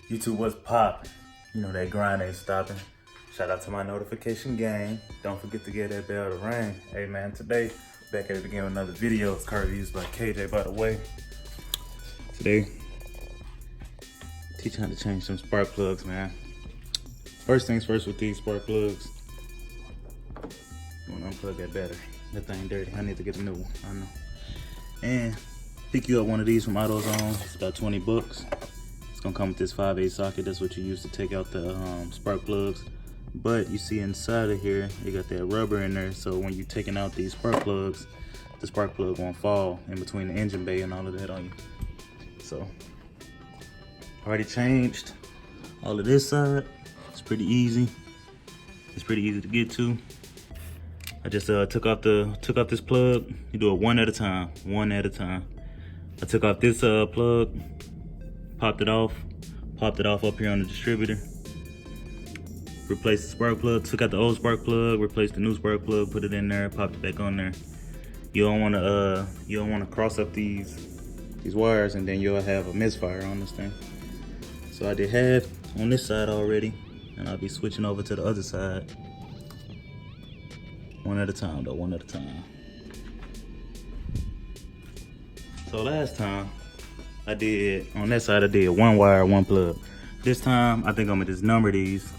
YouTube, what's poppin'? You know that grind ain't stopping. Shout out to my notification gang. Don't forget to get that bell to ring. Hey man, today, back at it again with another video. It's car reviews by KJ, by the way. Today, teach you how to change some spark plugs, man. First things first with these spark plugs. I'm gonna unplug that battery. That thing dirty. I need to get a new one, I know. And pick you up one of these from AutoZone. It's about 20 bucks. It's gonna come with this 5/8 socket. That's what you use to take out the spark plugs. But you see inside of here, you got that rubber in there. So when you're taking out these spark plugs, the spark plug won't fall in between the engine bay and all of that on you. So, already changed all of this side. It's pretty easy. It's pretty easy to get to. I just took off this plug. You do it one at a time, I took off this plug, popped it off up here on the distributor. Replaced the spark plug, took out the old spark plug, replaced the new spark plug, put it in there, popped it back on there. You don't wanna cross up these wires, and then you'll have a misfire on this thing. So I did half on this side already, and I'll be switching over to the other side. One at a time though, one at a time. So last time I did, on that side I did one wire, one plug. This time I think I'm gonna just number these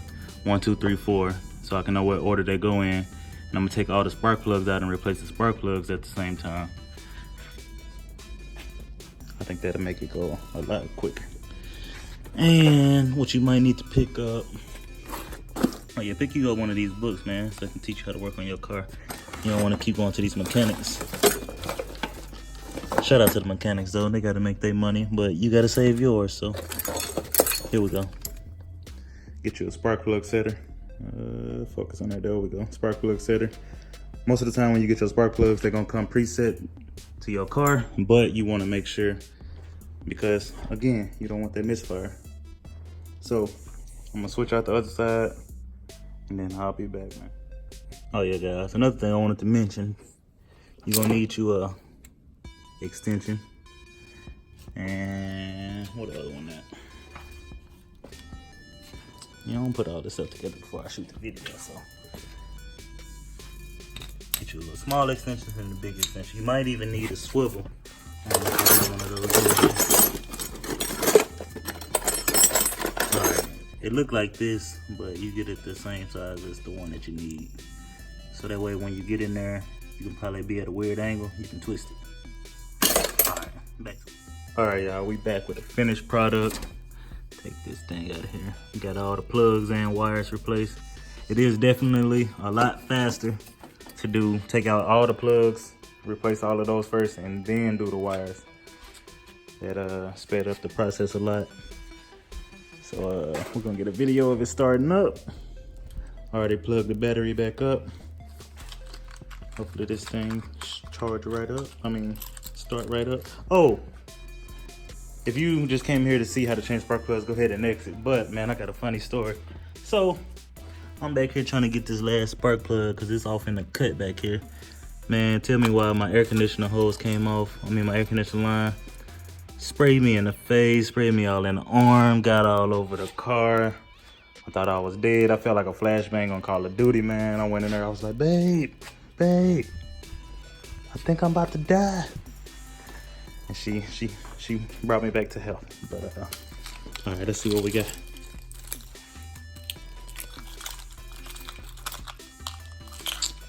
1, 2, 3, 4, so I can know what order they go in. And I'm gonna take all the spark plugs out and replace the spark plugs at the same time. I think that'll make it go a lot quicker. And what you might need to pick up, oh yeah, pick you up one of these books, man, so I can teach you how to work on your car. You don't want to keep going to these mechanics. Shout out to the mechanics though, they gotta make their money, but you gotta save yours, so here we go. Get you a spark plug setter. Focus on that, there we go. Spark plug setter. Most of the time when you get your spark plugs, they're gonna come preset to your car, but you wanna make sure, because again, you don't want that misfire. So I'm gonna switch out the other side, and then I'll be back, man. Oh yeah, guys, another thing I wanted to mention, you're gonna need you a extension, and what other one that? You know, I'm gonna put all this stuff together before I shoot the video, so. Get you a little small extension and a big extension. You might even need a swivel. One of those. Alright, it looked like this, but you get it the same size as the one that you need. So that way when you get in there, you can probably be at a weird angle, you can twist it. Alright, back. Alright y'all, we back with a finished product. Take this thing out of here. You got all the plugs and wires replaced. It is definitely a lot faster to take out all the plugs, replace all of those first, and then do the wires. That sped up the process a lot. So we're gonna get a video of it starting up. Already plugged the battery back up. Hopefully this thing charge right up. Start right up. Oh, if you just came here to see how to change spark plugs, go ahead and exit. But man, I got a funny story. So I'm back here trying to get this last spark plug because it's off in the cut back here. Man, tell me why my air conditioner hose came off. My air conditioner line sprayed me in the face, sprayed me all in the arm, got all over the car. I thought I was dead. I felt like a flashbang on Call of Duty, man. I went in there, I was like, babe, I think I'm about to die. And she brought me back to health. But all right, let's see what we got.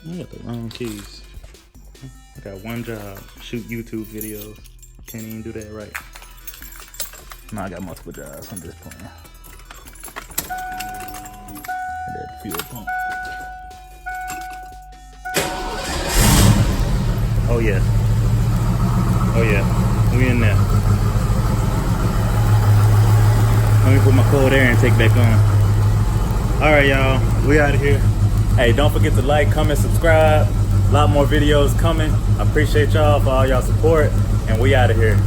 I got the wrong keys. I got one job, shoot YouTube videos. Can't even do that right. No, I got multiple jobs. I'm just playing. That fuel pump. Oh yeah. Oh yeah. We in there. Let me put my cold air intake back on. All right, y'all. We out of here. Hey, don't forget to like, comment, subscribe. A lot more videos coming. I appreciate y'all for all y'all support, and we out of here.